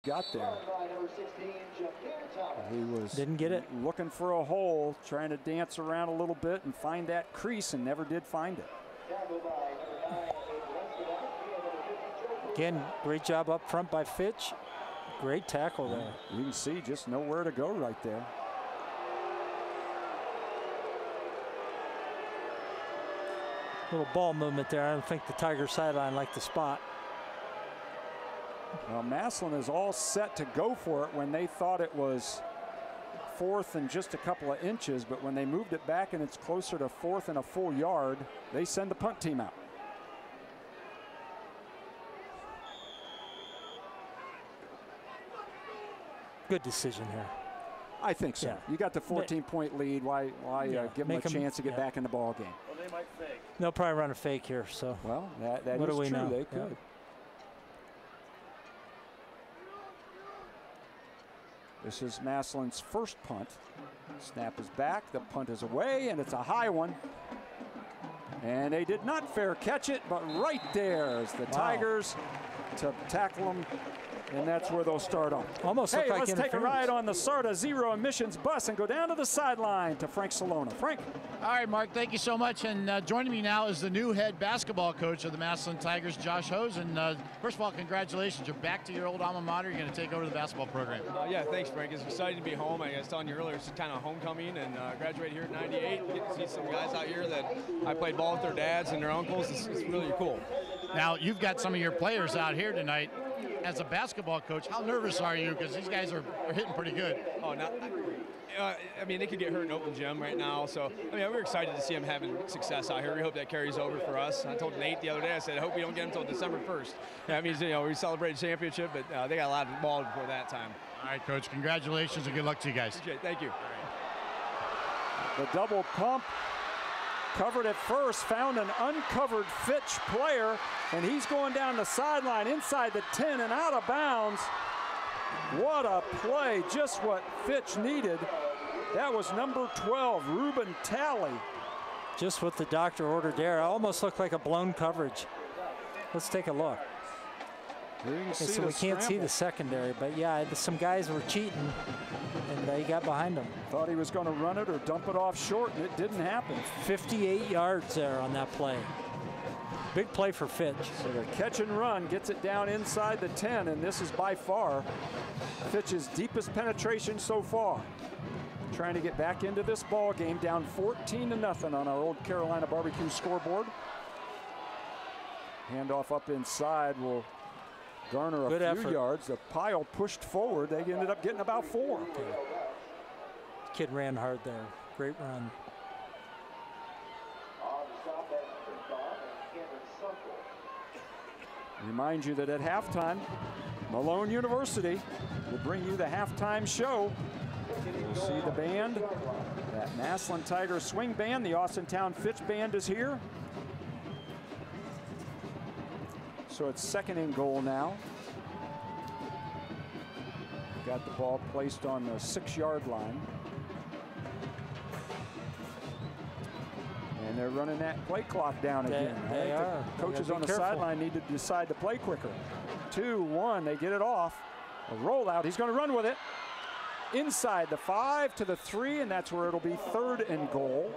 got there. He was didn't get it. Looking for a hole, trying to dance around a little bit and find that crease, and never did find it. Again, great job up front by Fitch. Great tackle there. You can see just nowhere to go right there. Little ball movement there. I don't think the Tiger sideline liked the spot. Well, Massillon is all set to go for it when they thought it was 4th and just a couple of inches, but when they moved it back and it's closer to 4th and a full yard, they send the punt team out. Good decision here. I think so. Yeah. You got the 14-point lead. Why give them a chance to get back in the ball game? Well, they might fake. They'll probably run a fake here. So well, that what is do we true. know? They could. Yeah. This is Massillon's first punt. Snap is back, the punt is away, and it's a high one. And they did not fair catch it, but right there is the Tigers to tackle them, and that's where they'll start off. Almost hey, look like let's take a ride on the SARTA Zero Emissions bus and go down to the sideline to Frank Salona. Frank. All right, Mark, thank you so much. And joining me now is the new head basketball coach of the Massillon Tigers, Josh Hose. And first of all, congratulations. You're back to your old alma mater. You're going to take over the basketball program. Yeah, thanks, Frank. It's exciting to be home. I was telling you earlier, it's kind of homecoming, and graduate here at 98. Get to see some guys out here that I played ball with their dads and their uncles. It's really cool. Now, you've got some of your players out here tonight. As a basketball coach, how nervous are you? Because these guys are hitting pretty good. Oh, I mean, they could get hurt in open gym right now. So, I mean, we're excited to see them having success out here. We hope that carries over for us. I told Nate the other day, I said, I hope we don't get them until December 1st. That means, we celebrated championship, but they got a lot of ball before that time. All right, Coach, congratulations and good luck to you guys. Appreciate it. Thank you. The double pump. Covered at first, found an uncovered Fitch player, and he's going down the sideline inside the 10 and out of bounds. What a play, just what Fitch needed. That was number 12, Ruben Talley. Just what the doctor ordered there. Almost looked like a blown coverage. Let's take a look. So we can't see the secondary, but yeah, some guys were cheating, and he got behind them. Thought he was going to run it or dump it off short, and it didn't happen. 58 yards there on that play. Big play for Fitch. So the catch and run gets it down inside the 10, and this is by far Fitch's deepest penetration so far. Trying to get back into this ball game, down 14-0 on our old Carolina barbecue scoreboard. Handoff up inside will garner a few yards. The pile pushed forward. They ended up getting about 4. Okay. Kid ran hard there. Great run. Remind you that at halftime, Malone University will bring you the halftime show. You'll see the band, that Massillon Tigers swing band. The Austintown Fitch band is here. So it's 2nd and goal now. Got the ball placed on the 6-yard line. And they're running that play clock down again. They are. The coaches on the sideline need to decide to play quicker. 2-1, they get it off. A rollout, he's going to run with it. Inside the 5 to the 3, and that's where it'll be 3rd and goal.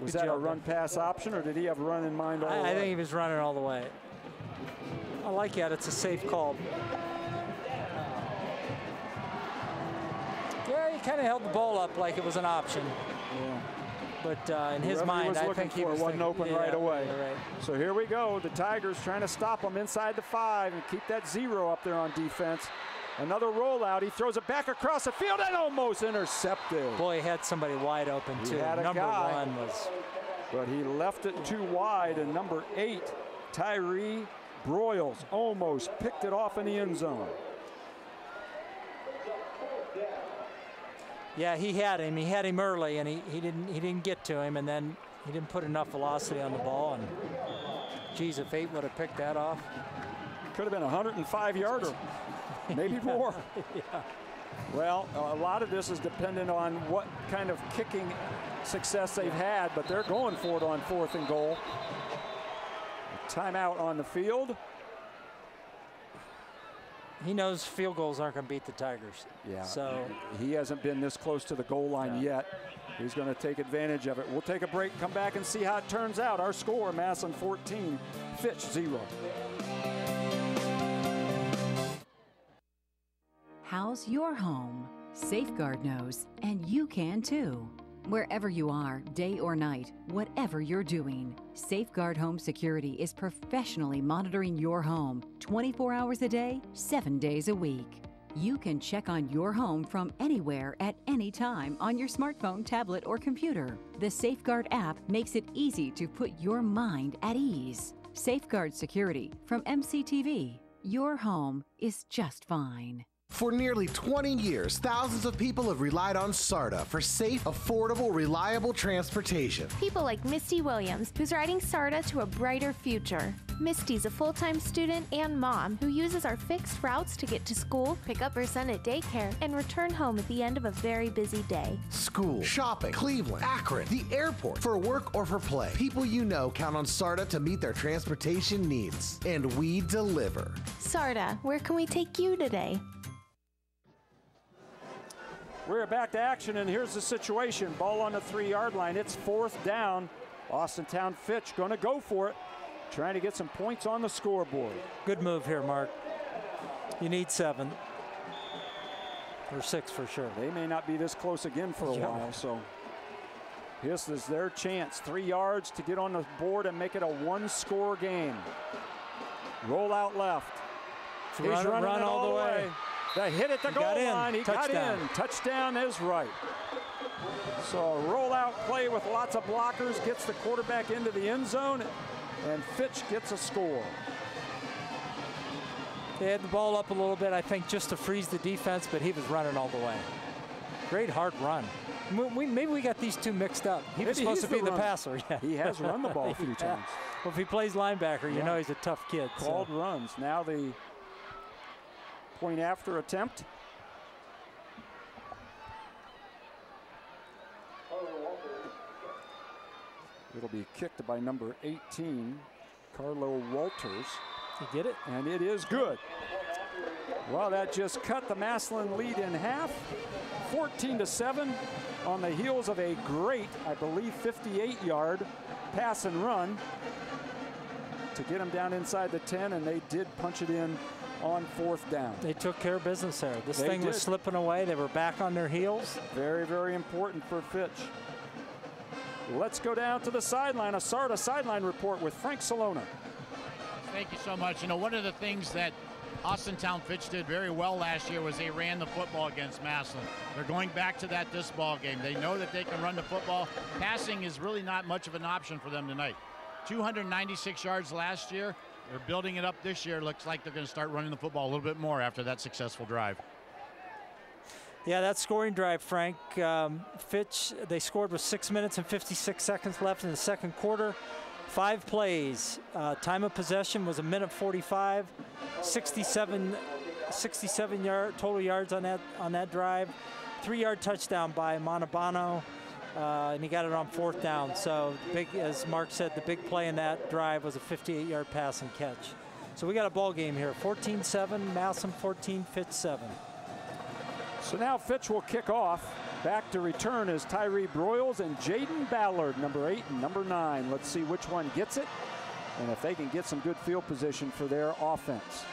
Was that a run-pass option, or did he have run in mind all the way? I think he was running all the way. I like that. It's a safe call. Yeah, he kind of held the ball up like it was an option. Yeah. But in his mind, I think he wasn't open right away. Right. So here we go. The Tigers trying to stop him inside the 5 and keep that 0 up there on defense. Another rollout. He throws it back across the field and almost intercepted. Boy, he had somebody wide open, too. He had a Number guy, 1 was. But he left it too wide, and number 8, Tyree Broyles, almost picked it off in the end zone. Yeah, he had him. He had him early, and he didn't get to him, and then he didn't put enough velocity on the ball. And geez, if 8 would have picked that off, could have been a 105-yarder, maybe more. Yeah. Well, a lot of this is dependent on what kind of kicking success they've had, but they're going for it on 4th and goal. A timeout on the field. he knows field goals aren't going to beat the Tigers. Yeah. So he hasn't been this close to the goal line yet. He's going to take advantage of it. We'll take a break, come back and see how it turns out. Our score, Massillon 14, Fitch 0. How's your home? Safeguard knows, and you can too. Wherever you are, day or night, whatever you're doing, Safeguard Home Security is professionally monitoring your home 24 hours a day, 7 days a week. You can check on your home from anywhere at any time on your smartphone, tablet, or computer. The Safeguard app makes it easy to put your mind at ease. Safeguard Security from MCTV. Your home is just fine. For nearly 20 years, thousands of people have relied on SARTA for safe, affordable, reliable transportation. People like Misty Williams, who's riding SARTA to a brighter future. Misty's a full-time student and mom who uses our fixed routes to get to school, pick up her son at daycare, and return home at the end of a very busy day. School, shopping, Cleveland, Akron, the airport, for work or for play. People you know count on SARTA to meet their transportation needs. And we deliver. SARTA, where can we take you today? We're back to action, and here's the situation. Ball on the 3-yard line. It's 4th down. Austintown Fitch going to go for it, trying to get some points on the scoreboard. Good move here, Mark. You need 7. Or 6 for sure. They may not be this close again for a while, so this is their chance. 3 yards to get on the board and make it a 1-score game. Roll out left. He's running all the way. The hit at the goal line. He got in. Touchdown is right. So a rollout play with lots of blockers gets the quarterback into the end zone, and Fitch gets a score. They had the ball up a little bit, I think, just to freeze the defense, but he was running all the way. Great hard run. Maybe we got these two mixed up. He was supposed to be the passer. Yeah. He has run the ball a few times. Well, if he plays linebacker, you know he's a tough kid. Called runs. Now the point after attempt. It'll be kicked by number 18, Carlo Walters. You get it? And it is good. Well, that just cut the Massillon lead in half, 14-7, on the heels of a great, I believe, 58-yard pass and run to get them down inside the 10, and they did punch it in on 4th down. They took care of business there. This thing was slipping away. They were back on their heels. Very, very important for Fitch. Let's go down to the sideline, a SARTA sideline report with Frank Salona. Thank you so much. You know, one of the things that Austintown Fitch did very well last year was they ran the football against Massillon. They're going back to that this ball game. They know that they can run the football. Passing is really not much of an option for them tonight. 296 yards last year. They're building it up this year. Looks like they're going to start running the football a little bit more after that successful drive. Yeah, that scoring drive, Frank. Fitch, they scored with 6 minutes and 56 seconds left in the second quarter. 5 plays. Time of possession was 1:45. 67 total yards on that drive. 3-yard touchdown by Montalbano, and he got it on 4th down. So big, as Mark said, the big play in that drive was a 58-yard pass and catch. So we got a ball game here. 14-7, Massillon 14, Fitch 7. So now Fitch will kick off. Back to return is Tyree Broyles and Jaden Ballard, number 8 and number 9. Let's see which one gets it, and if they can get some good field position for their offense.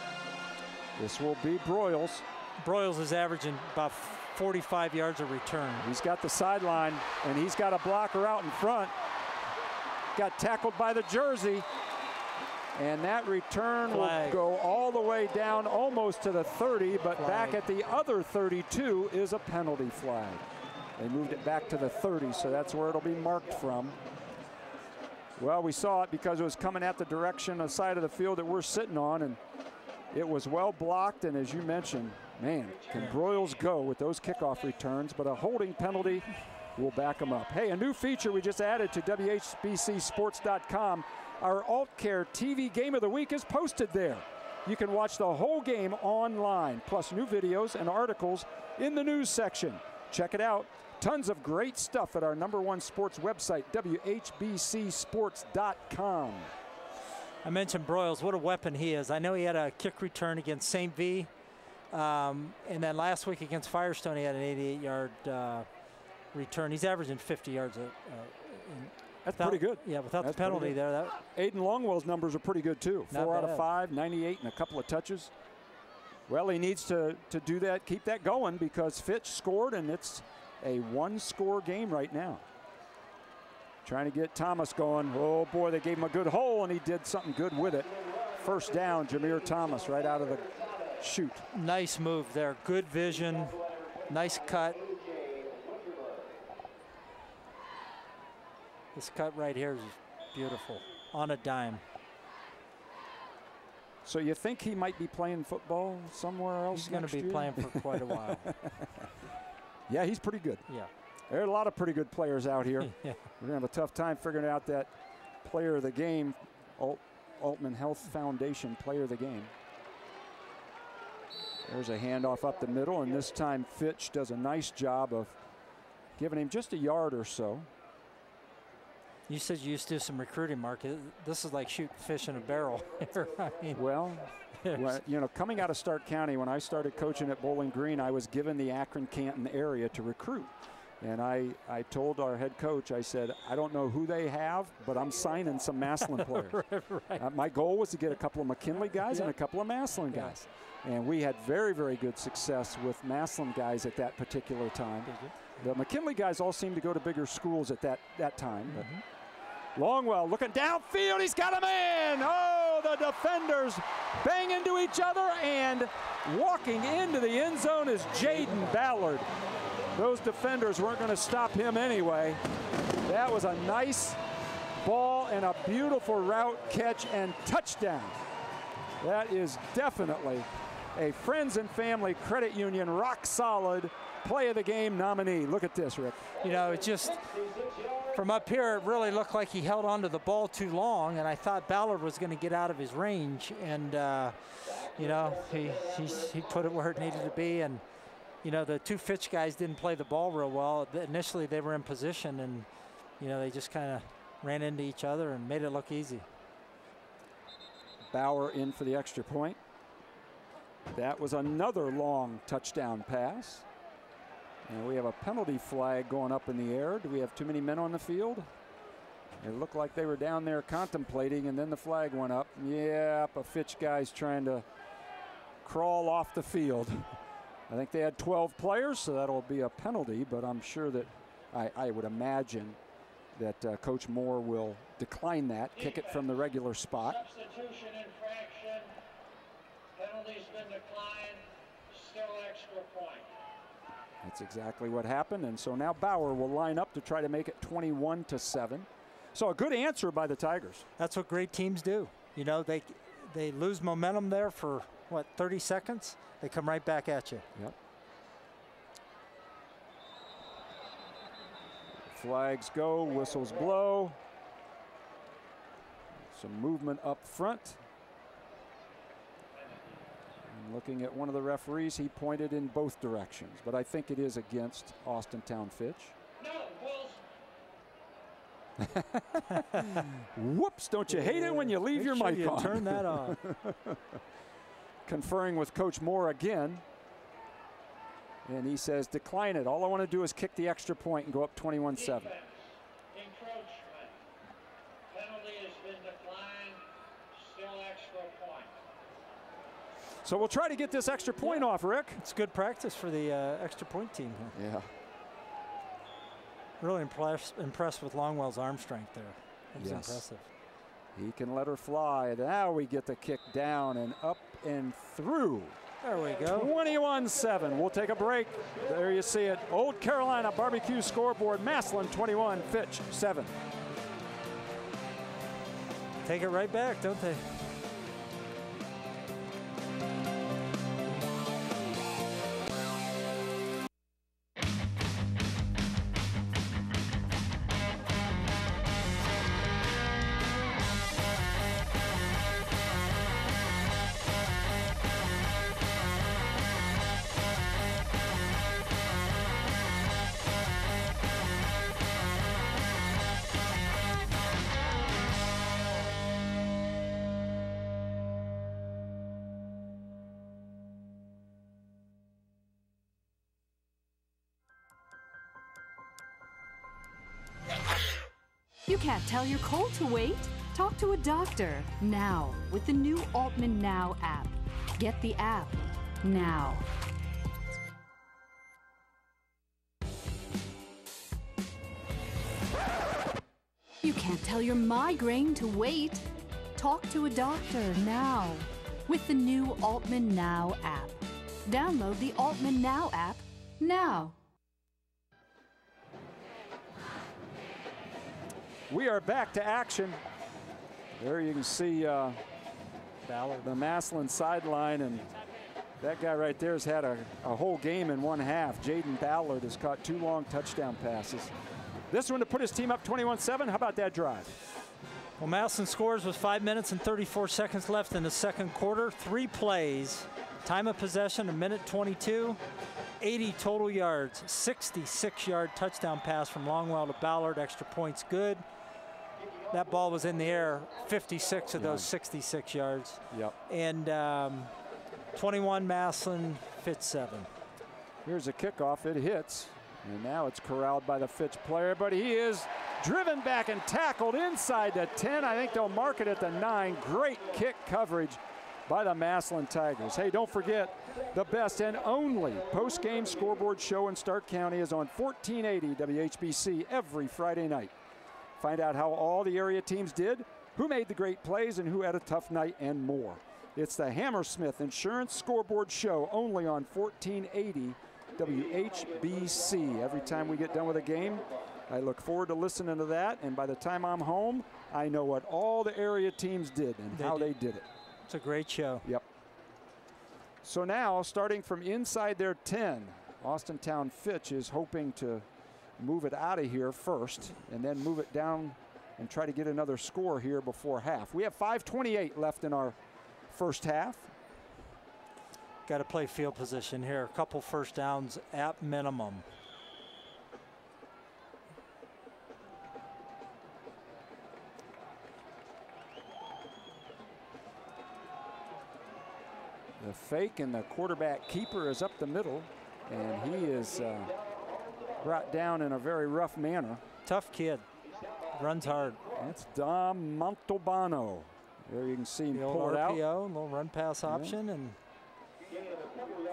This will be Broyles. Broyles is averaging about 45 yards a return. He's got the sideline, and he's got a blocker out in front. Got tackled by the jersey. And that return will go all the way down almost to the 30, but back at the other 32 is a penalty flag. They moved it back to the 30, so that's where it'll be marked from. Well, we saw it because it was coming at the direction, the side of the field that we're sitting on, and it was well blocked. And as you mentioned, man, can Broyles go with those kickoff returns, but a holding penalty will back them up. Hey, a new feature we just added to WHBCSports.com. Our AltCare TV Game of the Week is posted there. You can watch the whole game online, plus new videos and articles in the news section. Check it out. Tons of great stuff at our #1 sports website, WHBCSports.com. I mentioned Broyles, what a weapon he is. I know he had a kick return against St. V And then last week against Firestone, he had an 88-yard return. He's averaging 50 yards. That's pretty good. Yeah, without the penalty there. Aiden Longwell's numbers are pretty good, too. Not 4 out bad. of 5, 98, and a couple of touches. Well, he needs to do that, keep that going, because Fitch scored, and it's a one-score game right now. Trying to get Thomas going. Oh, boy, they gave him a good hole, and he did something good with it. First down, Jameer Thomas right out of the chute. Nice move there. Good vision. Nice cut. This cut right here is beautiful. On a dime. So you think he might be playing football somewhere else? He's going to be playing for quite a while. Yeah, he's pretty good. Yeah. There are a lot of pretty good players out here. Yeah. We're going to have a tough time figuring out that player of the game, Altman Health Foundation player of the game. There's a handoff up the middle, and this time Fitch does a nice job of giving him just a yard or so. You said you used to do some recruiting, Mark. This is like shooting fish in a barrel. I mean, well, you know, coming out of Stark County, when I started coaching at Bowling Green, I was given the Akron-Canton area to recruit. And I told our head coach, I said, I don't know who they have, but I'm signing some Massillon players. Right. My goal was to get a couple of McKinley guys and a couple of Massillon guys. And we had very, very good success with Massillon guys at that particular time. The McKinley guys all seemed to go to bigger schools at that time. But Longwell looking downfield, he's got him in. Oh, the defenders bang into each other, and walking into the end zone is Jaden Ballard. Those defenders weren't going to stop him anyway. That was a nice ball and a beautiful route, catch, and touchdown. That is definitely a Friends and Family Credit Union rock solid play of the game nominee. Look at this, Rick. You know, it just, from up here, it really looked like he held onto the ball too long, and I thought Ballard was going to get out of his range, and you know, he put it where it needed to be, and you know, the two Fitch guys didn't play the ball real well. Initially, they were in position, and you know, they just kind of ran into each other and made it look easy. Bauer in for the extra point. That was another long touchdown pass. And we have a penalty flag going up in the air. Do we have too many men on the field? It looked like they were down there contemplating, and then the flag went up. Yep, a Fitch guy's trying to crawl off the field. I think they had 12 players, so that'll be a penalty, but I'm sure that I would imagine that Coach Moore will decline that, kick it from the regular spot. Substitution infraction. Penalty's been declined. Still extra point. That's exactly what happened, and so now Bauer will line up to try to make it 21-7. So a good answer by the Tigers. That's what great teams do. You know, they lose momentum there for, what, 30 seconds? They come right back at you. Yep. Flags go, whistles blow. Some movement up front. And looking at one of the referees, he pointed in both directions, but I think it is against Austintown Fitch. Whoops, don't you hate it when you leave your mic on? Turn that on. Conferring with Coach Moore again. And he says, decline it. All I want to do is kick the extra point and go up 21-7. Encroachment. Penalty has been declined. Still extra point. So we'll try to get this extra point off, Rick. It's good practice for the extra point team here. Yeah. Really impressed with Longwell's arm strength there. It was impressive. He can let her fly. Now we get the kick down and up and through. There we go. 21-7. We'll take a break. There you see it. Old Carolina Barbecue scoreboard. Massillon 21, Fitch 7. Take it right back, don't they? You can't tell your cold to wait? Talk to a doctor now with the new Altman Now app. Get the app now. You can't tell your migraine to wait. Talk to a doctor now with the new Altman Now app. Download the Altman Now app now. We are back to action. There you can see Ballard. the Massillon sideline, and that guy right there has had a whole game in one half. Jaden Ballard has caught 2 long touchdown passes. This one to put his team up 21-7. How about that drive? Well, Massillon scores with 5 minutes and 34 seconds left in the second quarter. 3 plays, time of possession, 1:22, 80 total yards, 66-yard touchdown pass from Longwell to Ballard. Extra points good. That ball was in the air, 56 of those 66 yards. Yep. And 21 Massillon, Fitch 7. Here's a kickoff. It hits. And now it's corralled by the Fitch player, but he is driven back and tackled inside the 10. I think they'll mark it at the 9. Great kick coverage by the Massillon Tigers. Hey, don't forget, the best and only post-game scoreboard show in Stark County is on 1480 WHBC every Friday night. Find out how all the area teams did, who made the great plays, and who had a tough night, and more. It's the Hammersmith Insurance Scoreboard Show only on 1480 WHBC. Every time we get done with a game, I look forward to listening to that, and by the time I'm home, I know what all the area teams did and how they did it. It's a great show. Yep. So now, starting from inside their 10, Austintown Fitch is hoping to move it out of here first and then move it down and try to get another score here before half. We have 5:28 left in our first half. Got to play field position here. A couple first downs at minimum. The fake, and the quarterback keeper is up the middle, and he is brought down in a very rough manner. Tough kid. Runs hard. That's Dom Montalbano. There you can see him the pull it out. RPO, little run pass option, and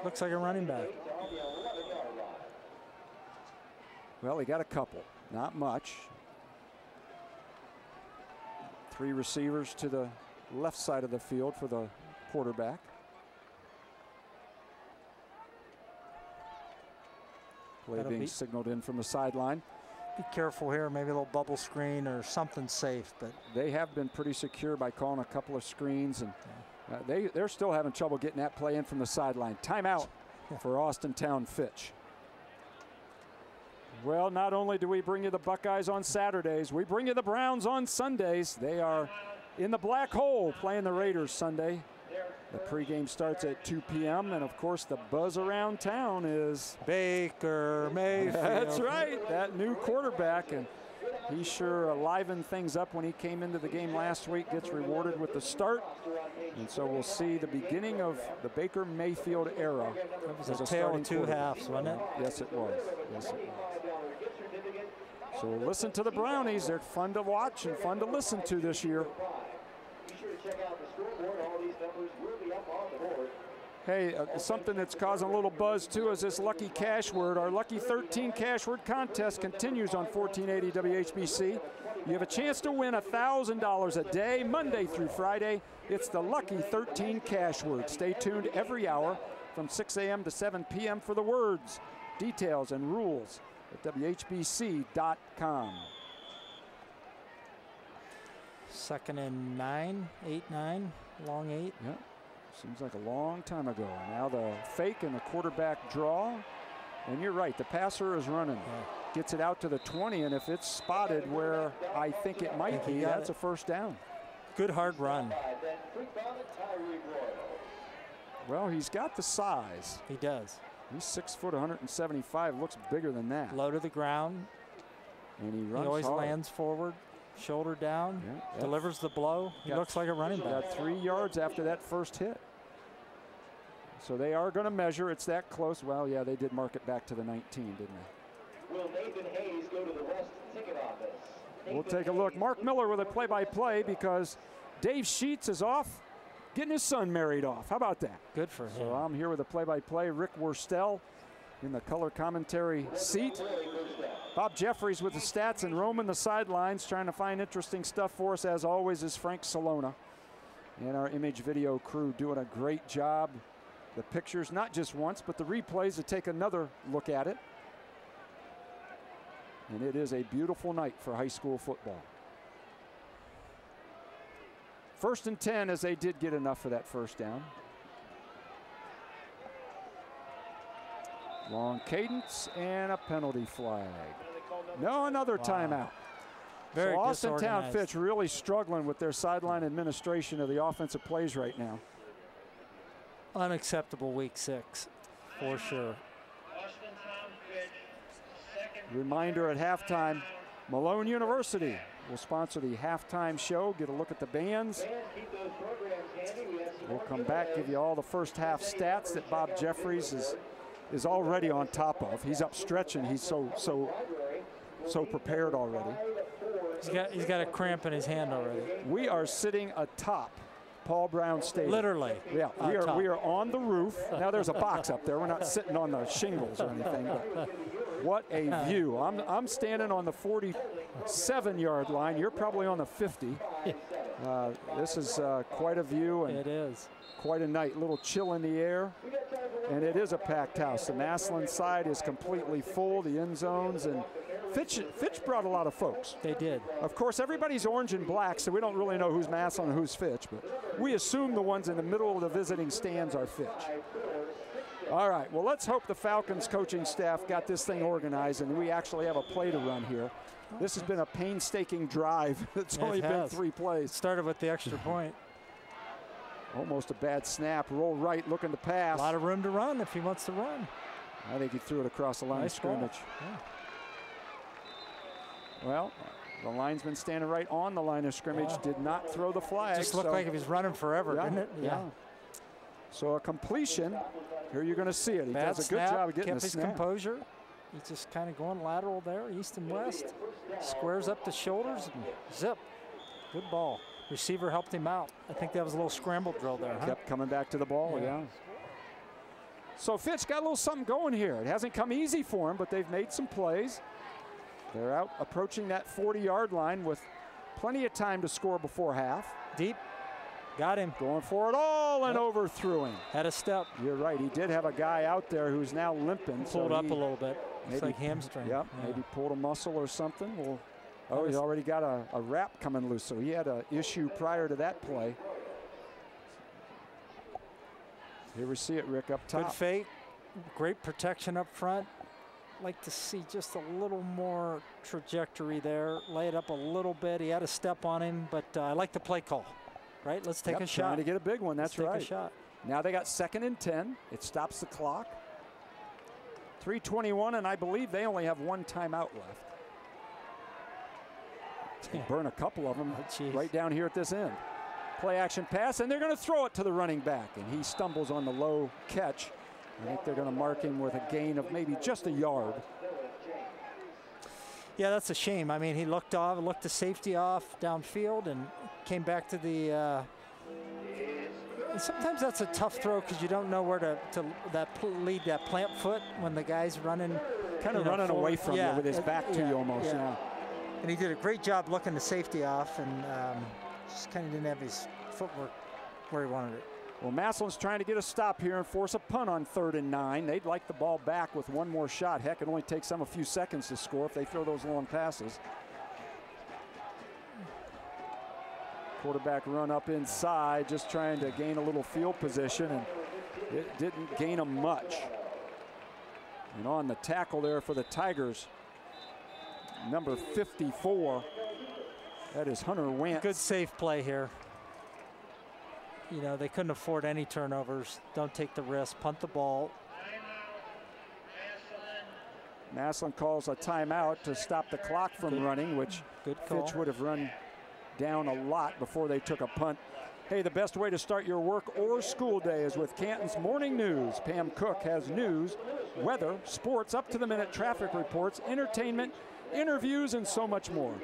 looks like a running back. Well, he got a couple, not much. 3 receivers to the left side of the field for the quarterback. Play being signaled in from the sideline. Be careful here, maybe a little bubble screen or something safe. But they have been pretty secure by calling a couple of screens, and they're still having trouble getting that play in from the sideline. Timeout for Austintown Fitch. Well, not only do we bring you the Buckeyes on Saturdays, we bring you the Browns on Sundays. They are in the black hole playing the Raiders Sunday. The pregame starts at 2 p.m. and of course the buzz around town is Baker Mayfield. That's right, that new quarterback, and he sure livened things up when he came into the game last week. Gets rewarded with the start, and so we'll see the beginning of the Baker Mayfield era. That was a tale of 2 halves, wasn't it? Yes, it was. Yes, it was. So listen to the Brownies. They're fun to watch and fun to listen to this year. Hey, something that's causing a little buzz too is this Lucky Cash Word. Our Lucky 13 Cash Word contest continues on 1480 WHBC. You have a chance to win $1,000 a day, Monday through Friday. It's the Lucky 13 Cash Word. Stay tuned every hour from 6 a.m. to 7 p.m. for the words, details, and rules at WHBC.com. 2nd and 9, 8-9, long 8. Yep. Seems like a long time ago. Now the fake and the quarterback draw. And you're right, the passer is running. Gets it out to the 20, and if it's spotted where I think it might be, that's a first down. Good hard run. Well, he's got the size. He does. He's 6 foot, 175, looks bigger than that. Low to the ground. And he runs He always hard. lands forward, shoulder down, delivers the blow. He looks like a running back. Got 3 yards after that first hit. So they are going to measure. It's that close. Well, yeah, they did mark it back to the 19, didn't they? Will Nathan Hayes go to the West ticket office? We'll take a look. Mark Miller with a play-by-play because Dave Sheets is off getting his son married off. How about that? Good for him. So I'm here with a play-by-play. Rick Worstel in the color commentary seat. Bob Jeffries with the stats, and roaming the sidelines trying to find interesting stuff for us, as always, is Frank Salona. And our image video crew doing a great job. The pictures, not just once, but the replays to take another look at it. And it is a beautiful night for high school football. 1st and 10, as they did get enough for that first down. Long cadence and a penalty flag. No, another timeout. Very so Austintown Fitch really struggling with their sideline administration of the offensive plays right now. Unacceptable week 6, for sure. Reminder at halftime, Malone University will sponsor the halftime show. Get a look at the bands. We'll come back, give you all the first half stats that Bob Jeffries is already on top of. He's up stretching. He's so prepared already. He's got a cramp in his hand already. We are sitting atop Paul Brown Stadium. Literally. Yeah, we are on the roof. Now there's a box up there. We're not sitting on the shingles or anything. But what a view. I'm standing on the 47-yard line. You're probably on the 50. This is quite a view. And it is. Quite a night. Little chill in the air. And it is a packed house. The Massillon side is completely full, the end zones. And Fitch brought a lot of folks. They did. Of course, everybody's orange and black, so we don't really know who's Massillon and who's Fitch, but we assume the ones in the middle of the visiting stands are Fitch. All right, well, let's hope the Falcons coaching staff got this thing organized and we actually have a play to run here. This has been a painstaking drive. It's only been 3 plays. Started with the extra point. Almost a bad snap. Roll right, looking to pass. A lot of room to run if he wants to run. I think he threw it across the line of scrimmage. Yeah. Well, the linesman standing right on the line of scrimmage did not throw the flag. Just looked like he was running forever, didn't it? Yeah. So a completion. Here you're going to see it. He does a good job of getting the snap. Kept his composure. He's just kind of going lateral there, east and west. Squares up the shoulders and zip. Good ball. Receiver helped him out. I think that was a little scramble drill there. Kept coming back to the ball, yeah. So Fitch got a little something going here. It hasn't come easy for him, but they've made some plays. They're out approaching that 40-yard line with plenty of time to score before half. Deep. Got him. Going for it all and overthrew him. Had a step. You're right. He did have a guy out there who's now limping. Pulled up a little bit. It's like hamstring. Yep, maybe pulled a muscle or something. He's already got a wrap coming loose, so he had an issue prior to that play. Here we see it, Rick, up top. Good fake. Great protection up front. Like to see just a little more trajectory there. Lay it up a little bit. He had a step on him, but I like the play call. Right, let's take a shot. Trying to get a big one, that's right. Take a shot. Now they got 2nd and 10. It stops the clock. 3:21, and I believe they only have 1 timeout left. Burn a couple of them right down here at this end. Play action pass, and they're going to throw it to the running back, and he stumbles on the low catch. I think they're going to mark him with a gain of maybe just a yard. Yeah, that's a shame. I mean, he looked the safety off downfield and came back to the. And sometimes that's a tough throw because you don't know where to lead that plant foot when the guy's running. Kind of running away from you with his back to you almost. Yeah. And he did a great job looking the safety off and just kind of didn't have his footwork where he wanted it. Well, Massillon's trying to get a stop here and force a punt on 3rd and 9. They'd like the ball back with 1 more shot. Heck, it only takes them a few seconds to score if they throw those long passes. Quarterback run up inside, just trying to gain a little field position, and it didn't gain them much. And on the tackle there for the Tigers, number 54, that is Hunter Wentz. Good safe play here. You know, they couldn't afford any turnovers. Don't take the risk. Punt the ball. Massillon calls a timeout to stop the clock from running, which Fitch would have run down a lot before they took a punt. Hey, the best way to start your work or school day is with Canton's Morning News. Pam Cook has news, weather, sports, up-to-the-minute traffic reports, entertainment, interviews, and so much more.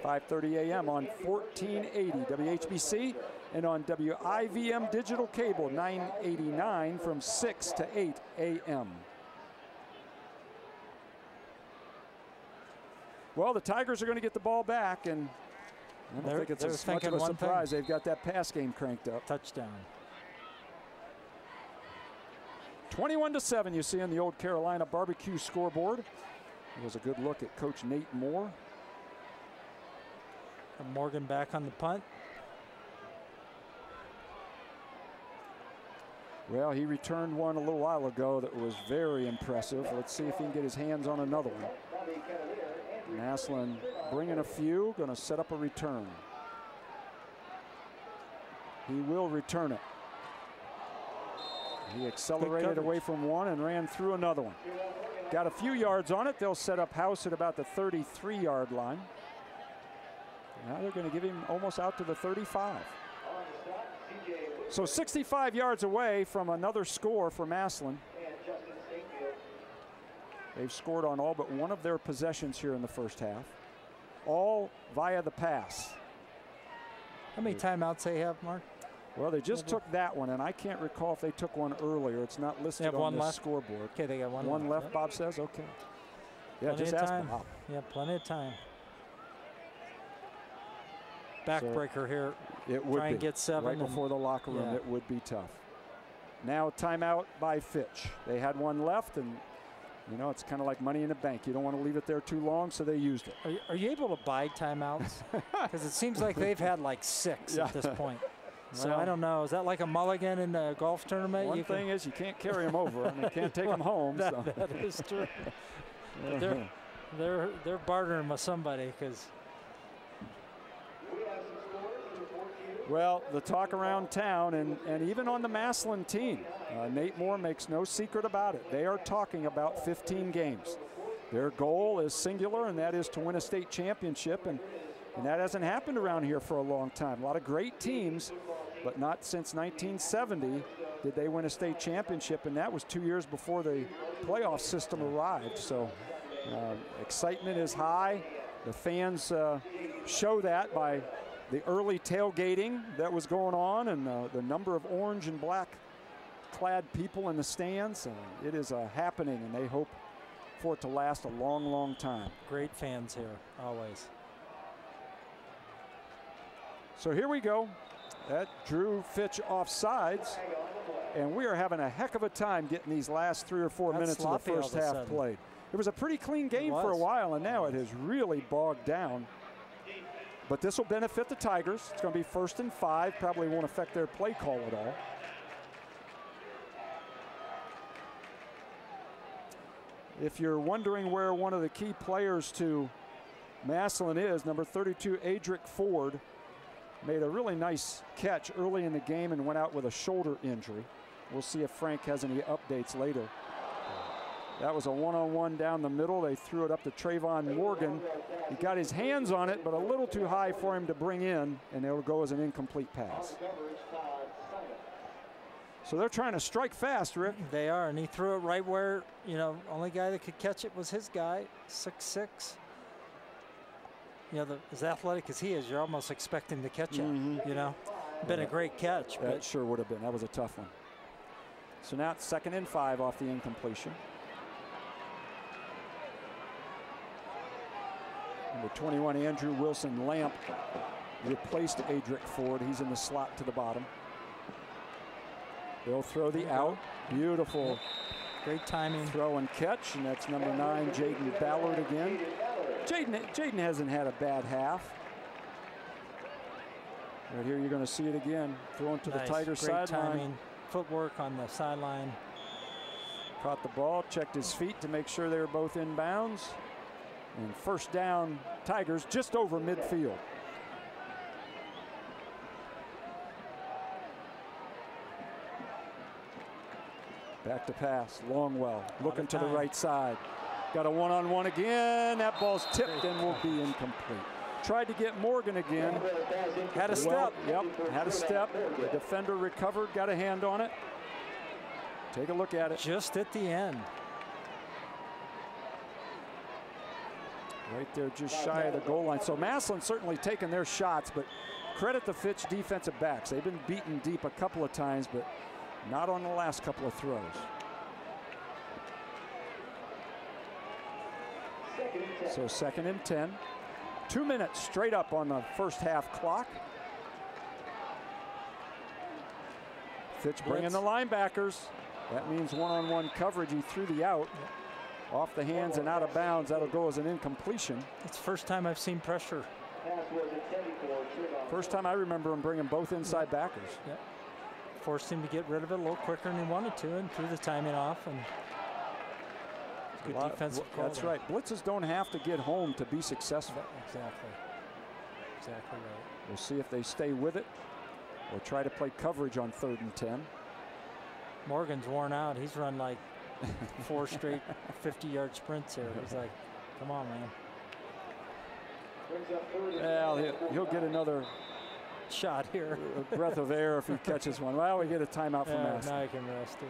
5:30 a.m. on 1480 WHBC and on WIVM digital cable 989 from 6 to 8 a.m. Well, the Tigers are going to get the ball back, and I don't think it's as much of a surprise. They've got that pass game cranked up. Touchdown. 21-7, you see on the old Carolina barbecue scoreboard. It was a good look at Coach Nate Moore. And Morgan back on the punt. Well, he returned one a little while ago that was very impressive. Let's see if he can get his hands on another one. Massillon bringing a few, going to set up a return. He will return it. He accelerated away from one and ran through another one. Got a few yards on it. They'll set up house at about the 33-yard line. Now they're going to give him almost out to the 35. So 65 yards away from another score for Massillon. They've scored on all but one of their possessions here in the first half, all via the pass. How many timeouts they have, Mark? Well, they just took that one, and I can't recall if they took one earlier. It's not listed on the scoreboard. Okay, they got one left. One left, Bob says? Okay. Yeah, plenty just of ask time. Bob. Yeah, plenty of time. Backbreaker here. It would try and get 7. Right before the locker room, it would be tough. Now timeout by Fitch. They had one left, and you know, it's kind of like money in the bank. You don't want to leave it there too long, so they used it. Are you able to buy timeouts? Because it seems like they've had like 6 at this point. So I don't know. Is that like a mulligan in a golf tournament? One thing is you can't carry them over, and you can't take them home. That is true. They're bartering with somebody because. Well, the talk around town and even on the Massillon team, Nate Moore makes no secret about it. They are talking about 15 games. Their goal is singular, and that is to win a state championship, and that hasn't happened around here for a long time. A lot of great teams, but not since 1970 did they win a state championship, and that was 2 years before the playoff system arrived. So excitement is high. The fans show that by the early tailgating that was going on and the number of orange and black clad people in the stands. It is happening, and they hope for it to last a long, long time. Great fans here, always. So here we go. That drew Fitch off sides, and we are having a heck of a time getting these last 3 or 4 minutes of the first half played. It was a pretty clean game for a while, and now it has really bogged down. But this will benefit the Tigers. It's going to be 1st and 5. Probably won't affect their play call at all. If you're wondering where one of the key players to Massillon is, number 32, Adric Ford, made a really nice catch early in the game and went out with a shoulder injury. We'll see if Frank has any updates later. That was a one-on-one down the middle. They threw it up to Trayvon Morgan. He got his hands on it, but a little too high for him to bring in, and it'll go as an incomplete pass. So they're trying to strike fast, Rick. They are, and he threw it right where, you know, only guy that could catch it was his guy, 6'6". You know, as athletic as he is, you're almost expecting to catch it, you know. Been a great catch. That sure would have been. That was a tough one. So now it's 2nd and 5 off the incompletion. Number 21, Andrew Wilson Lamp, replaced Adric Ford. He's in the slot to the bottom. They'll throw the out. Beautiful. Great timing. Throw and catch, and that's number 9, Jaden Ballard again. Jaden hasn't had a bad half. Right here, you're going to see it again. Throwing to the Tigers sideline. Timing. Footwork on the sideline. Caught the ball, checked his feet to make sure they were both in bounds. And 1st down, Tigers just over midfield. Back to pass, Longwell looking to the right side. Got a one-on-one again. That ball's tipped and will be incomplete. Tried to get Morgan again. Had a step. Yep, had a step. The defender recovered, got a hand on it. Take a look at it. Just at the end. Right there, just shy of the goal line. So Massillon certainly taking their shots, but credit the Fitch defensive backs. They've been beaten deep a couple of times, but not on the last couple of throws. So 2nd and 10. 2 minutes straight up on the first half clock. Fitch bringing the linebackers. That means one-on-one coverage. He threw the out. Off the hands and out of bounds. That'll go as an incompletion. It's the first time I've seen pressure. First time I remember him bringing both inside backers. Yep. Forced him to get rid of it a little quicker than he wanted to and threw the timing off. And good defensive call. That's right. Blitzes don't have to get home to be successful. Exactly. Exactly right. We'll see if they stay with it or try to play coverage on 3rd and 10. Morgan's worn out. He's run like 4 straight 50-yard sprints here. He's like, come on, man. Well, he'll get another shot here. A breath of air if he catches one. Well, we get a timeout from Massillon. Now he can rest it.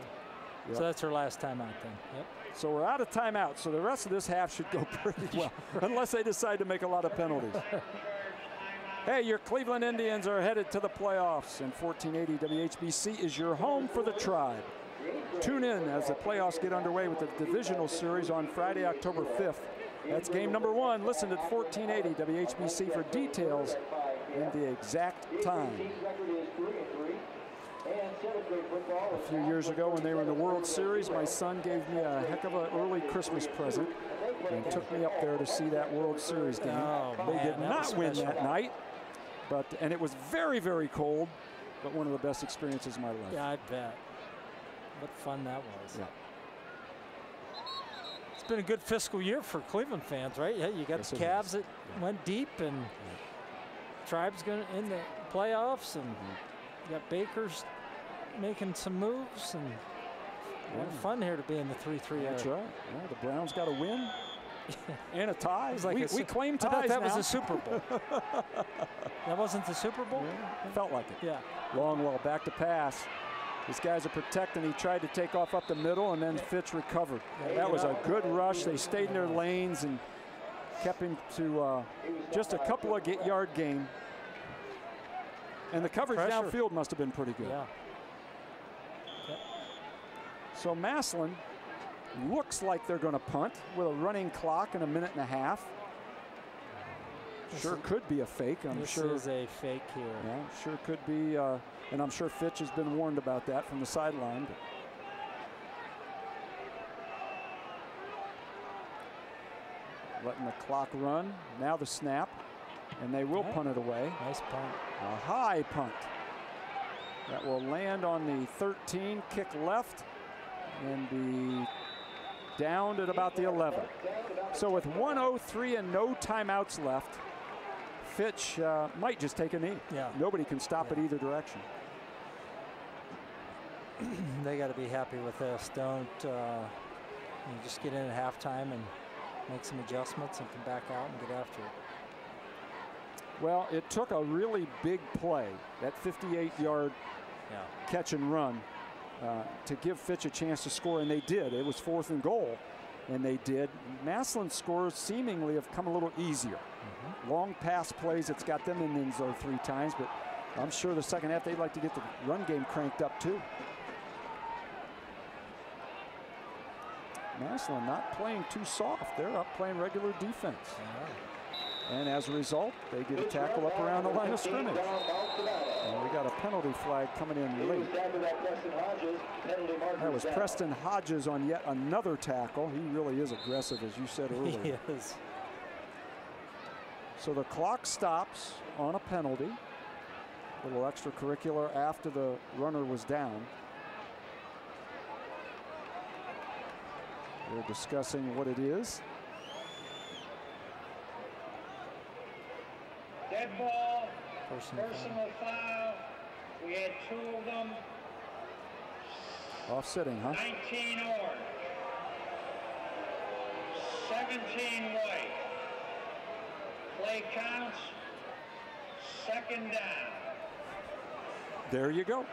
Yep. So that's her last timeout then. Yep. So we're out of timeout. So the rest of this half should go pretty well, unless they decide to make a lot of penalties. Hey, your Cleveland Indians are headed to the playoffs, and 1480 WHBC is your home for the Tribe. Tune in as the playoffs get underway with the divisional series on Friday, October 5th. That's game number 1. Listen at 1480 WHBC for details and the exact time. A few years ago when they were in the World Series, my son gave me a heck of an early Christmas present and took me up there to see that World Series game. They did not win that night, and it was very, very cold, but one of the best experiences of my life. Yeah, I bet. What fun that was. Yeah. It's been a good fiscal year for Cleveland fans, right? Yeah, you got the Cavs that went deep, and Tribe's going to in the playoffs, and you got Baker's making some moves, and a lot of fun here to be in the 3-3 era. That's right. Yeah, the Browns got a win and a tie. Like we claim ties. I thought that now. was a Super Bowl. That wasn't the Super Bowl? Yeah, felt like it. Yeah. Longwell back to pass. These guys are protecting. He tried to take off up the middle, and then Fitch recovered. That was a good rush. They stayed in their lanes and kept him to just a couple of yard gain. And the coverage downfield must have been pretty good. Yeah. Yep. So Massillon looks like they're going to punt with a running clock and a minute and a half. Sure could be a fake. This is a fake here. Yeah, sure could be. And I'm sure Fitch has been warned about that from the sideline. Letting the clock run. Now the snap. And they will punt it away. Nice punt. A high punt. That will land on the 13, kick left, and be downed at about the 11. So with 1:03 and no timeouts left, Fitch might just take a knee. Yeah. Nobody can stop it either direction. They got to be happy with this. Don't just get in at halftime and make some adjustments and come back out and get after it. Well, it took a really big play, that 58-yard catch and run, to give Fitch a chance to score, and they did. It was 4th and goal, and they did. Massillon's scores seemingly have come a little easier. Long pass plays, it's got them in the end zone 3 times, but I'm sure the second half they'd like to get the run game cranked up too. Massillon not playing too soft. They're up playing regular defense. And as a result, they get a tackle up around the line of scrimmage. And we got a penalty flag coming in late. That was Preston Hodges on yet another tackle. He really is aggressive, as you said earlier. He is. So the clock stops on a penalty. A little extracurricular after the runner was down. They're discussing what it is. Dead ball, personal foul. We had 2 of them. Offsetting, huh? 19 orange, 17 white. Play counts, 2nd down. There you go.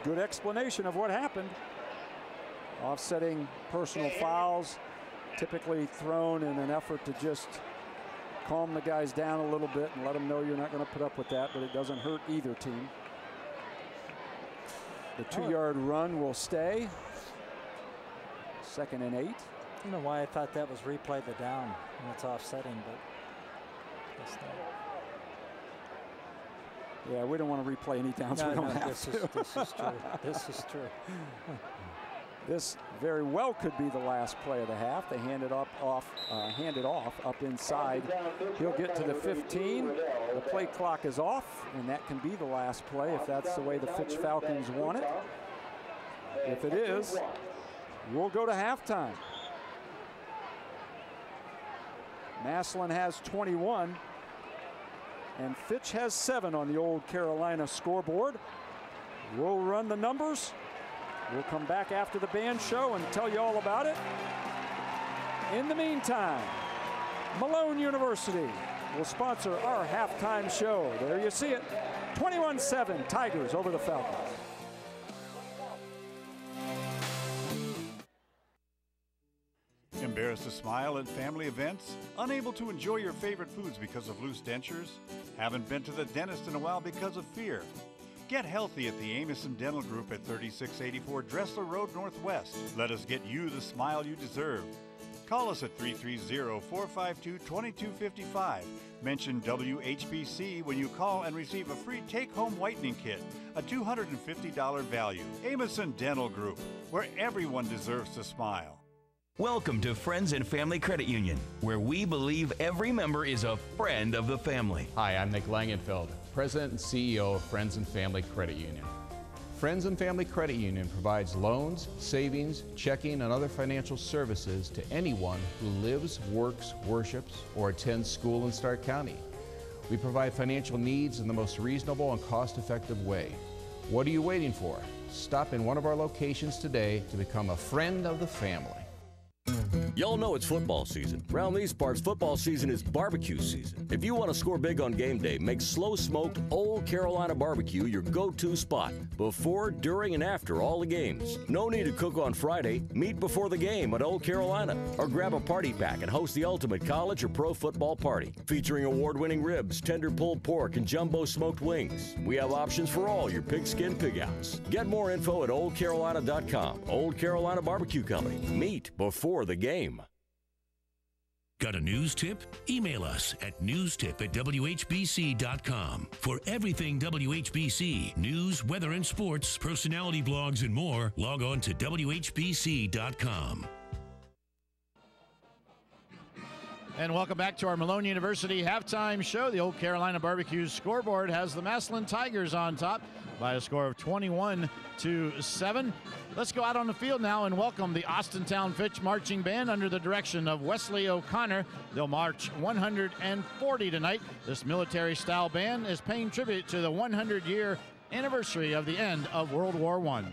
Good explanation of what happened. Offsetting personal fouls, typically thrown in an effort to just calm the guys down a little bit and let them know you're not going to put up with that, but it doesn't hurt either team. The 2-yard run will stay. 2nd and 8. I don't know why I thought that was replay the down and it's offsetting, but guess not. Yeah, we don't want to replay any downs. No, we don't have this to. This is true. This is true. This very well could be the last play of the half. They hand it off up inside. He'll get to the 15. The play clock is off, and that can be the last play if that's the way the Fitch Falcons want it. If it is, we'll go to halftime. Massillon has 21, and Fitch has 7 on the Old Carolina scoreboard. We'll run the numbers. We'll come back after the band show and tell you all about it. In the meantime, Malone University will sponsor our halftime show. There you see it. 21-7 Tigers over the Falcons. Embarrassed to smile at family events? Unable to enjoy your favorite foods because of loose dentures? Haven't been to the dentist in a while because of fear? Get healthy at the Amison Dental Group at 3684 Dressler Road Northwest. Let us get you the smile you deserve. Call us at 330-452-2255. Mention WHBC when you call and receive a free take-home whitening kit, a $250 value. Amison Dental Group, where everyone deserves to smile. Welcome to Friends and Family Credit Union, where we believe every member is a friend of the family. Hi, I'm Nick Langenfeld, President and CEO of Friends and Family Credit Union. Friends and Family Credit Union provides loans, savings, checking, and other financial services to anyone who lives, works, worships, or attends school in Stark County. We provide financial needs in the most reasonable and cost-effective way. What are you waiting for? Stop in one of our locations today to become a friend of the family. Y'all know it's football season. Around these parts, football season is barbecue season. If you want to score big on game day, make slow-smoked Old Carolina barbecue your go-to spot before, during, and after all the games. No need to cook on Friday. Meet before the game at Old Carolina. Or grab a party pack and host the ultimate college or pro football party. Featuring award-winning ribs, tender pulled pork, and jumbo smoked wings. We have options for all your pigskin pig-outs. Get more info at oldcarolina.com. Old Carolina Barbecue Company. Meet before the game. Got a news tip? Email us at newstip@whbc.com. For everything WHBC, news, weather and sports, personality blogs, and more, log on to whbc.com. And welcome back to our Malone University halftime show. The Old Carolina Barbecue scoreboard has the Massillon Tigers on top by a score of 21-7. Let's go out on the field now and welcome the Austintown Fitch Marching Band under the direction of Wesley O'Connor. They'll march 140 tonight. This military-style band is paying tribute to the 100-year anniversary of the end of World War I.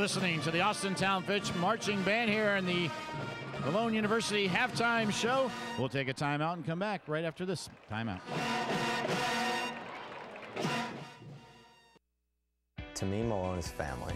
listening to the Austintown Fitch Marching Band here in the Malone University halftime show. We'll take a timeout and come back right after this timeout. To me, Malone is family.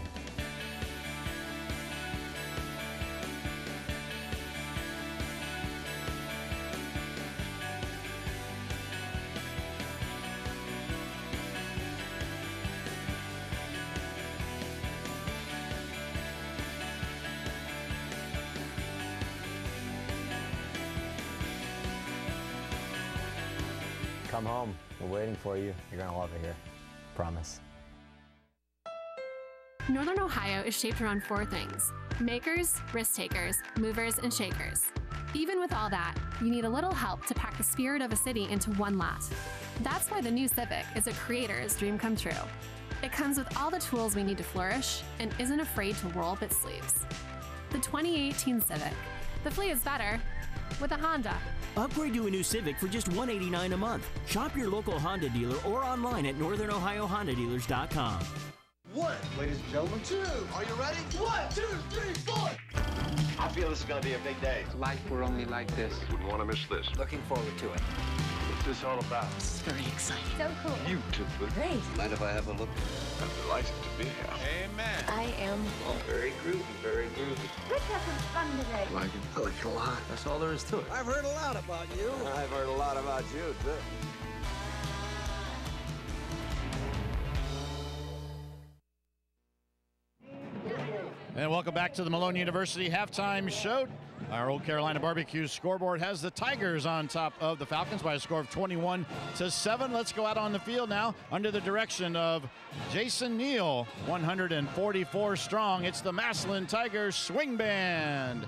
Come home. We're waiting for you. You're going to love it here. Promise. Northern Ohio is shaped around 4 things: makers, risk takers, movers, and shakers. Even with all that, you need a little help to pack the spirit of a city into one lot. That's why the new Civic is a creator's dream come true. It comes with all the tools we need to flourish and isn't afraid to roll up its sleeves. The 2018 Civic. The fleet is better with a Honda. Upgrade to a new Civic for just $189 a month. Shop your local Honda dealer or online at northernohiohondadealers.com. 1, ladies and gentlemen, 2. Are you ready? 1, 2, 3, 4. I feel this is going to be a big day. Life were only like this. Wouldn't want to miss this. Looking forward to it. What's this all about? This is very exciting. So cool. Beautiful. Great. Mind if I have a look? I'm delighted to be here. Amen. I am. Oh, very groovy, very groovy. Let's have some fun today. Like it? I like it a lot. That's all there is to it. I've heard a lot about you. I've heard a lot about you, too. And welcome back to the Malone University halftime show. Our Old Carolina Barbecue scoreboard has the Tigers on top of the Falcons by a score of 21-7. Let's go out on the field now under the direction of Jason Neal, 144 strong. It's the Massillon Tigers Swing Band.